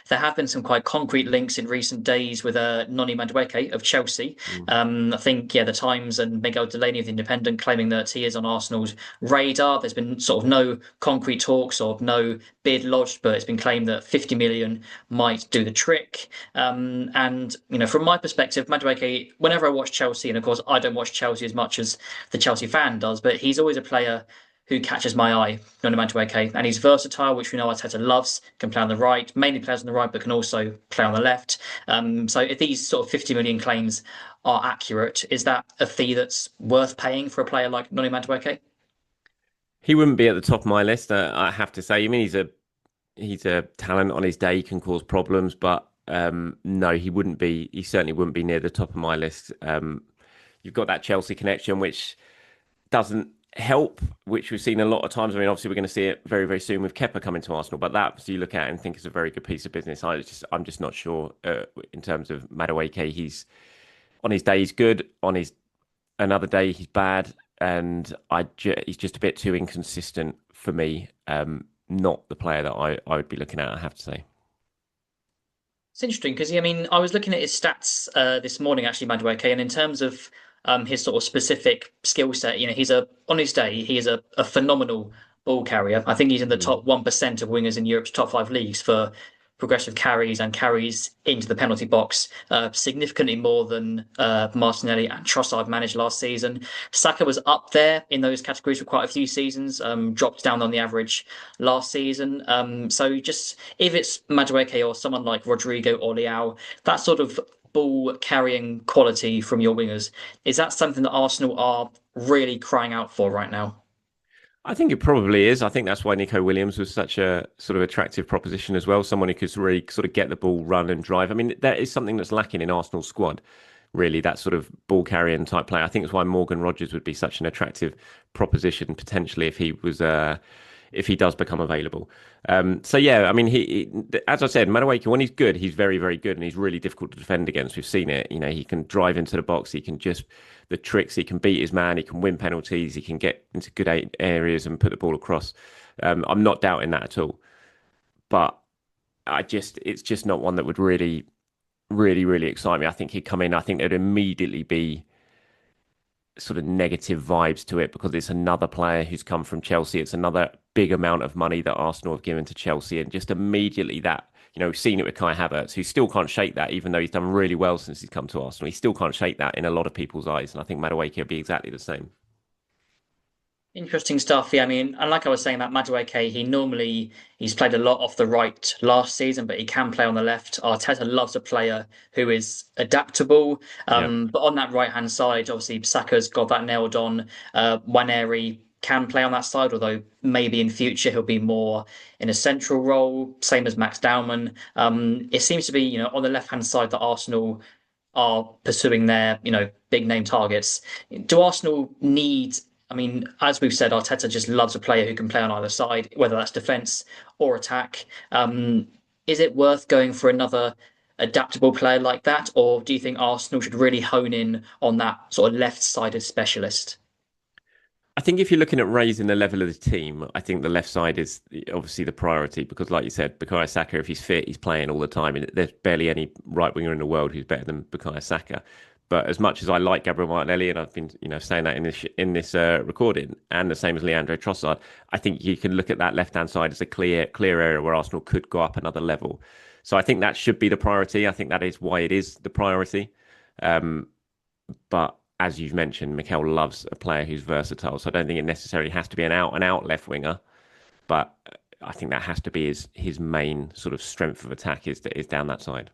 there have been some quite concrete links in recent days with Noni Madueke of Chelsea. Mm. I think, yeah, the Times and Miguel Delaney of the Independent claiming that he is on Arsenal's radar. There's been sort of no concrete talks or no bid lodged, but it's been claimed that 50 million might do the trick. And from my perspective, Madueke, whenever I watch Chelsea, and of course I don't watch Chelsea as much as the Chelsea fan does, but he's always a player who catches my eye, Noni Madueke, and he's versatile, which we know Arteta loves. Can play on the right, mainly plays on the right, but can also play on the left. So if these sort of 50 million claims are accurate, is that a fee that's worth paying for a player like Noni Madueke? He wouldn't be at the top of my list, I have to say. I mean, he's a talent on his day, can cause problems, but no, he wouldn't be. He certainly wouldn't be near the top of my list. You've got that Chelsea connection, which doesn't help, which we've seen a lot of times. I mean, obviously, we're going to see it very, very soon with Kepa coming to Arsenal, but that so you look at it and think it's a very good piece of business. I'm just not sure in terms of Madueke. He's on his day, he's good. On his another day, he's bad, and he's just a bit too inconsistent for me. Not the player that I would be looking at, I have to say. It's interesting because I mean, I was looking at his stats this morning, actually, Madueke, and in terms of his sort of specific skill set, he's on his day, he is a phenomenal ball carrier. I think he's in the Mm. top 1% of wingers in Europe's top five leagues for progressive carries and carries into the penalty box, significantly more than Martinelli and Trossard managed last season. Saka was up there in those categories for quite a few seasons, dropped down on the average last season. So just if it's Madueke or someone like Rodrigo or Leao, that sort of ball carrying quality from your wingers, is that something that Arsenal are really crying out for right now? I think it probably is. I think that's why Nico Williams was such a sort of attractive proposition as well. Someone who could really sort of get the ball, run and drive. I mean, that is something that's lacking in Arsenal's squad, really, that sort of ball carrying type player. I think it's why Morgan Rogers would be such an attractive proposition potentially if he does become available. So yeah, I mean, as I said, Madueke, when he's good, he's very, very good, and he's really difficult to defend against. We've seen it. He can drive into the box. He can just the tricks. He can beat his man. He can win penalties. He can get into good areas and put the ball across. I'm not doubting that at all. But it's just not one that would really, really, really excite me. I think he'd come in. I think there'd immediately be sort of negative vibes to it because it's another player who's come from Chelsea. It's another big amount of money that Arsenal have given to Chelsea, and just immediately that we've seen it with Kai Havertz, who still can't shake that, even though he's done really well since he's come to Arsenal. He still can't shake that in a lot of people's eyes, and I think Madueke will be exactly the same. Interesting stuff. Yeah, I mean, and like I was saying about Madueke, he's played a lot off the right last season, but he can play on the left. Arteta loves a player who is adaptable. Yeah. But on that right hand side, obviously Saka's got that nailed on. Waneri can play on that side, although maybe in future he'll be more in a central role, same as Max Dowman. It seems to be, on the left hand side that Arsenal are pursuing their, big name targets. Do Arsenal need, I mean, as we've said, Arteta just loves a player who can play on either side, whether that's defense or attack. Is it worth going for another adaptable player like that, or do you think Arsenal should really hone in on that sort of left-sided specialist? I think if you're looking at raising the level of the team, I think the left side is obviously the priority because, like you said, Bukayo Saka, if he's fit, he's playing all the time. And there's barely any right winger in the world who's better than Bukayo Saka. But as much as I like Gabriel Martinelli, and I've been, saying that in this recording, and the same as Leandro Trossard, I think you can look at that left hand side as a clear area where Arsenal could go up another level. So I think that should be the priority. I think that is why it is the priority. Um, but as you've mentioned, Mikel loves a player who's versatile. So I don't think it necessarily has to be an out and out left winger, but I think that has to be his main sort of strength of attack is down that side.